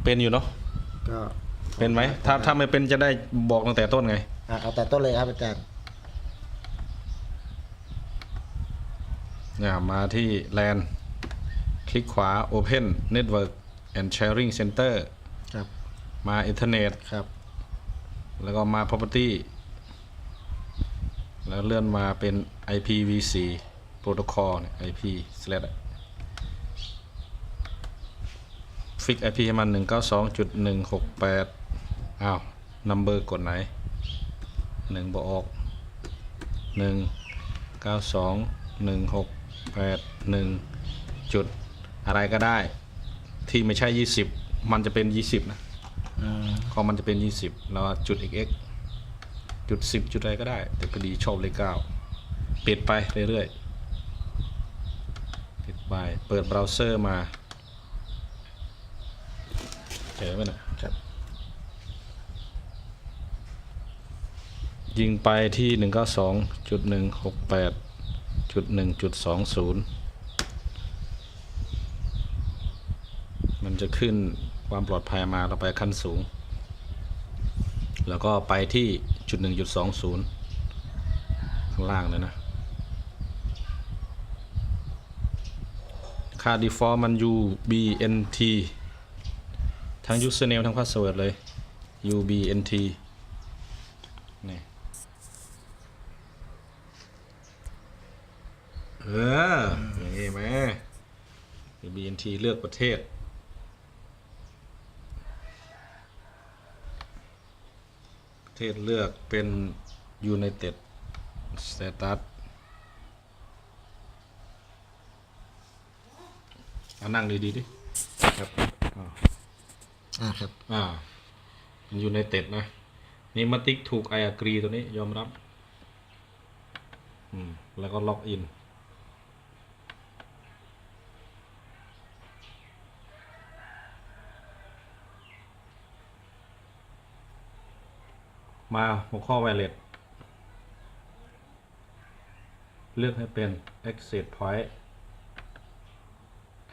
เป็นอยู่เนาะก็เป็นไหมถ้าไม่เป็นจะได้บอกตั้งแต่ต้นไงเอาแต่ต้นเลยครับอาจารย์มาที่ LAN คลิกขวา Open Network and Sharing Center ครับมา Internet ครับแล้วก็มา Property แล้วเลื่อนมาเป็น IPv4 Protocol เนี่ย IP/ ฟิก IP ให้มัน 192.168 อ้าว number กดไหน1บอกออก192.168.1จุดอะไรก็ได้ที่ไม่ใช่20มันจะเป็น20นะของมันจะเป็น20แล้วจุด xx จุด10จุดอะไรก็ได้แต่พอดีชอบเลข9ปิดไปเรื่อยๆปิดไปเปิดเบราว์เซอร์มาเจอไหมนะครับยิงไปที่ 192.168.1.20 มันจะขึ้นความปลอดภัยมาเราไปขั้นสูงแล้วก็ไปที่จุด 1.20 ข้างล่างเลยนะค่า default มัน UBNT ทั้ง username ทั้ง password เลย UBNT นี่อย่างนี้ไหม UBNT เลือกประเทศเลือกเป็น United Status นั่งดีดิครับครับเป็น United นะนี่มาติ๊กถูก I agree ตัวนี้ยอมรับแล้วก็ล็อกอินมาหัวข้อ Wireless เลือกให้เป็น Access Point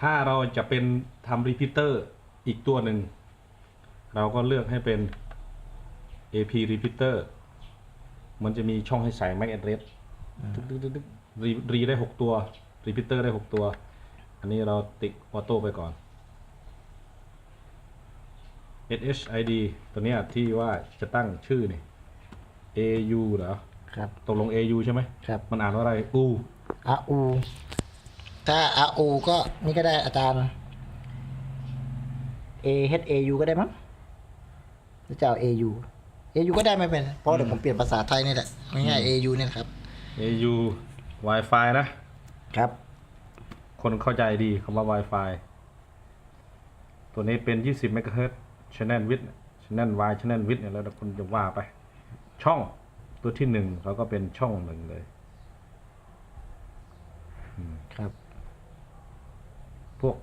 ถ้าเราจะเป็นทำ Repeater อีกตัวหนึ่งเราก็เลือกให้เป็น AP Repeater มันจะมีช่องให้ใส่ MAC address รีได้6ตัว Repeater ได้6ตัวอันนี้เราติ๊กออโต้ไปก่อน SHID ตัวเนี้ยที่ว่าจะตั้งชื่อนี่ AU เหรอครับตกลง AU ใช่ไหมครับมันอ่านว่าอะไร U RU ถ้า RU ก็นี่ก็ได้อาจารย์ AHAU ก็ได้มั้งหรือจะเอา AU ก็ได้ไม่เป็นเพราะเดี๋ยวผมเปลี่ยนภาษาไทยนี่แหละง่ายๆ AU เนี่ยครับ AU Wi-Fi นะครับคนเข้าใจดีคำว่า Wi-Fi ตัวนี้เป็น20 MHz Channel Width Channel Y Channel Width เนี่ยแล้วคุณจะว่าไปช่องตัวที่1เราก็เป็นช่อง1เลยครับพวก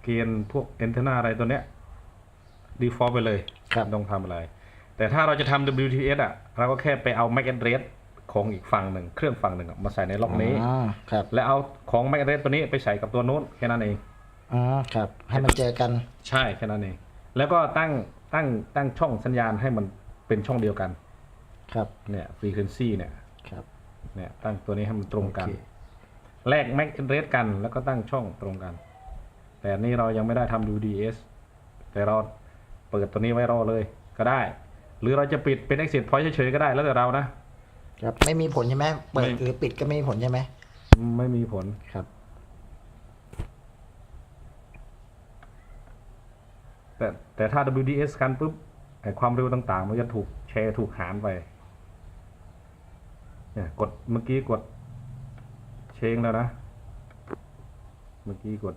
เกณฑ์พวกแอนเทนาอะไรตัวเนี้ย default ไปเลยต้องทำอะไรแต่ถ้าเราจะทำ WTS เราก็แค่ไปเอา MAC address ของอีกฝั่งหนึ่งเครื่องฝั่งหนึ่งมาใส่ในล็อกนี้แล้วเอาของ MAC address ตัวนี้ไปใส่กับตัวโน้นแค่นั้นเองครับให้มันเจอกันใช่แค่นั้นเองแล้วก็ตั้งช่องสัญญาณให้มันเป็นช่องเดียวกันครับเนี่ย frequency เนี่ยครับเนี่ยตั้งตัวนี้ให้มันตรงกันแลก MAC address กันแล้วก็ตั้งช่องตรงกันแต่นี่เรายังไม่ได้ทำ UDS แต่เราเปิดตัวนี้ไว้รอเลยก็ได้หรือเราจะปิดเป็น exit point เฉยๆก็ได้แล้วแต่เรานะครับไม่มีผลใช่ไหมเปิดหรือปิดก็ไม่มีผลใช่ไหมไม่มีผลครับแต่ถ้า WDS กันปุ๊บความเร็วต่างๆมันจะถูกแชร์ถูกหารไปเนี่ยกดเมื่อกี้กดเชงแล้วนะเมื่อกี้กด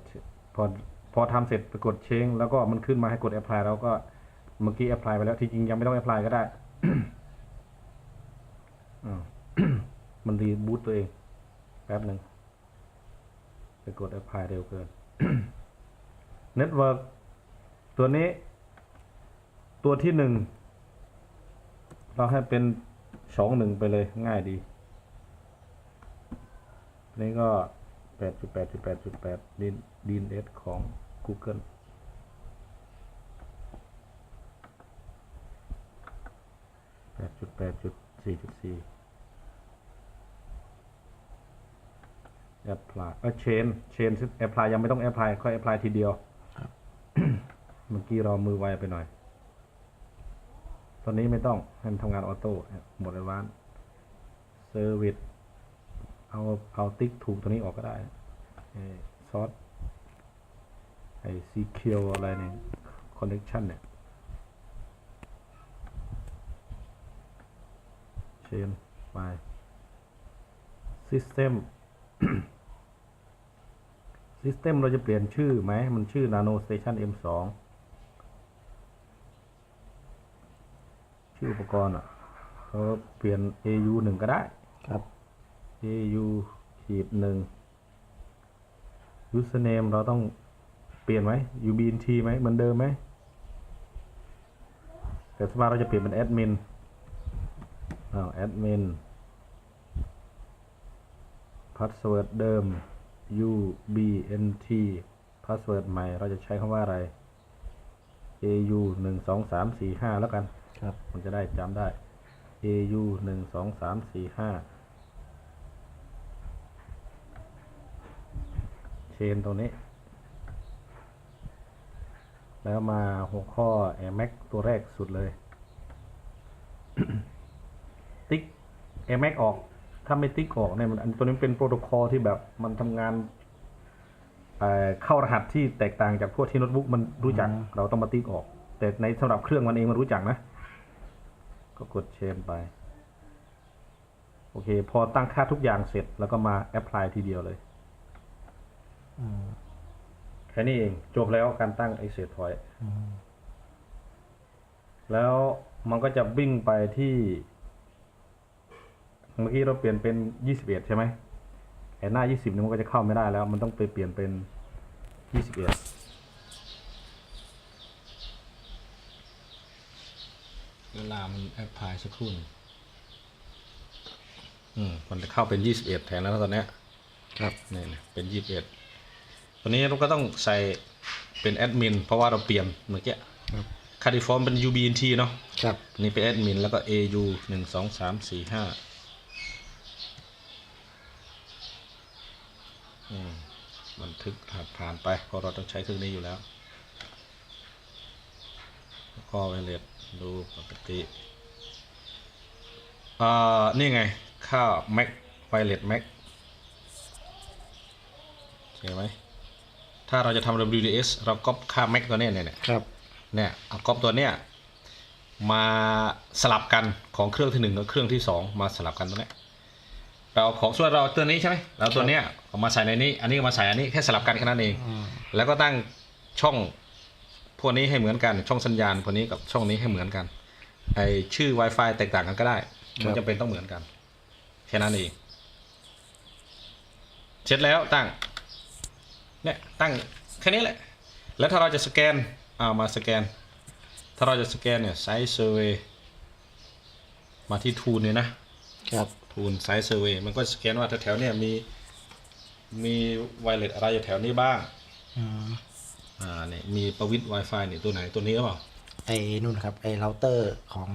พอทำเสร็จไปกดเชงแล้วก็มันขึ้นมาให้กด apply แล้วก็เมื่อกี้ apply ไปแล้วที่จริงยังไม่ต้อง apply ก็ได้ มันรีบูตตัวเองแป๊บหนึ่งไปกด apply เร็วเกิน network ตัวนี้ตัวที่1เราให้เป็น21ไปเลยง่ายดีนี่ก็ 8.8.8.8 DNS ของ Google 8.4.4 apply chain apply ยังไม่ต้อง apply ค่อย apply ทีเดียว เมื่อกี้เรามือไวไปหน่อยตอนนี้ไม่ต้องให้มันทำงานออโต้หมดแล้วเซอร์วิสเอาติ๊กถูกตัวนี้ออกก็ได้ซอสไอซีเคียวอะไรเนี่ยคอนเนคชั่นเนี่ยเชนไปซิสเต็ม ซิสเต็มเราจะเปลี่ยนชื่อไหมมันชื่อ Nano Station M2 ชื่ออุปกรณ์เราเปลี่ยน AU 1ก็ได้ครับ AU 1 username เราต้องเปลี่ยนไหม UBNT ไหมเหมือนเดิมไหมแต่สมมติเราจะเปลี่ยนเป็นแอดมินแอดมินพาสเวิร์ดเดิม UBNT พาสเวิร์ดใหม่เราจะใช้คำว่าอะไร AU 1 2 3 4 5แล้วกันครับมันจะได้จำได้ AU 1 2 3 4 5เชนตัวนี้แล้วมาหัวข้อ Air Max ตัวแรกสุดเลย ติ๊ก Air Max ออกถ้าไม่ติ๊กออกเนี่ยมันตัวนี้เป็นโปรโตคอลที่แบบมันทำงานเข้ารหัสที่แตกต่างจากพวกที่โน้ตบุ๊กมันรู้จักเราต้องมาติ๊กออกแต่ในสำหรับเครื่องมันเองมันรู้จักนะก็กดเชนไปโอเคพอตั้งค่าทุกอย่างเสร็จแล้วก็มาแอพพลายทีเดียวเลยแค่นี้เองจบแล้วการตั้งไอเซตพอยต์แล้วมันก็จะวิ่งไปที่เมื่อกี้เราเปลี่ยนเป็น21ใช่ไหมไอหน้า20นี่มันก็จะเข้าไม่ได้แล้วมันต้องไปเปลี่ยนเป็น21เวลามันแอพพลายสักครู่มันจะเข้าเป็น21แทนแล้วตอนนี้ครับนี่เป็น21ตอนนี้เราก็ต้องใส่เป็นแอดมินเพราะว่าเราเปลี่ยนเมื่อกี้คาร์ดิฟอร์มเป็น UBNT เนาะครับนี่เป็นแอดมินแล้วก็ AU 1 2 3 4 5บันทึกผ่านไปเพราะเราต้องใช้เครื่องนี้อยู่แล้วก็ไวเลสดูปกตินี่ไงค่า Mac ไวเลส Mac ใช่ไหมถ้าเราจะทำ WDS เราก๊อปค่า Mac ตัวนี้เนี่ยครับเนี่ยเอาก๊อปตัวเนี้ยมาสลับกันของเครื่องที่1กับเครื่องที่2มาสลับกันตรงนี้เราของส่วนเราตัวนี้ใช่ไหมเราตัวเนี้ยเอามาใส่ในนี้อันนี้ก็มาใส่อันนี้แค่สลับกันแค่นั้นเองแล้วก็ตั้งช่องพวกนี้ให้เหมือนกันช่องสัญญาณพวกนี้กับช่องนี้ให้เหมือนกันไอชื่อ Wi-Fi แตกต่างกันก็ได้มันจำเป็นต้องเหมือนกันแค่นั้นเองเสร็จแล้วตั้งเนี่ยตั้งแค่นี้แหละแล้วถ้าเราจะสแกนมาสแกนถ้าเราจะสแกนเนี่ยไซส์เซอร์เวย์มาที่ทูลเนี่ยนะครับทูลไซส์เซอร์เวย์มันก็สแกนว่าแถวๆเนี่ยมีไวเลสอะไรอยู่แถวนี้บ้างเนี่ยมีประวิตร Wi-Fi เนี่ยตัวไหนตัวนี้หรือเปล่าไอ้นู่นครับไอ้เราเตอร์ของ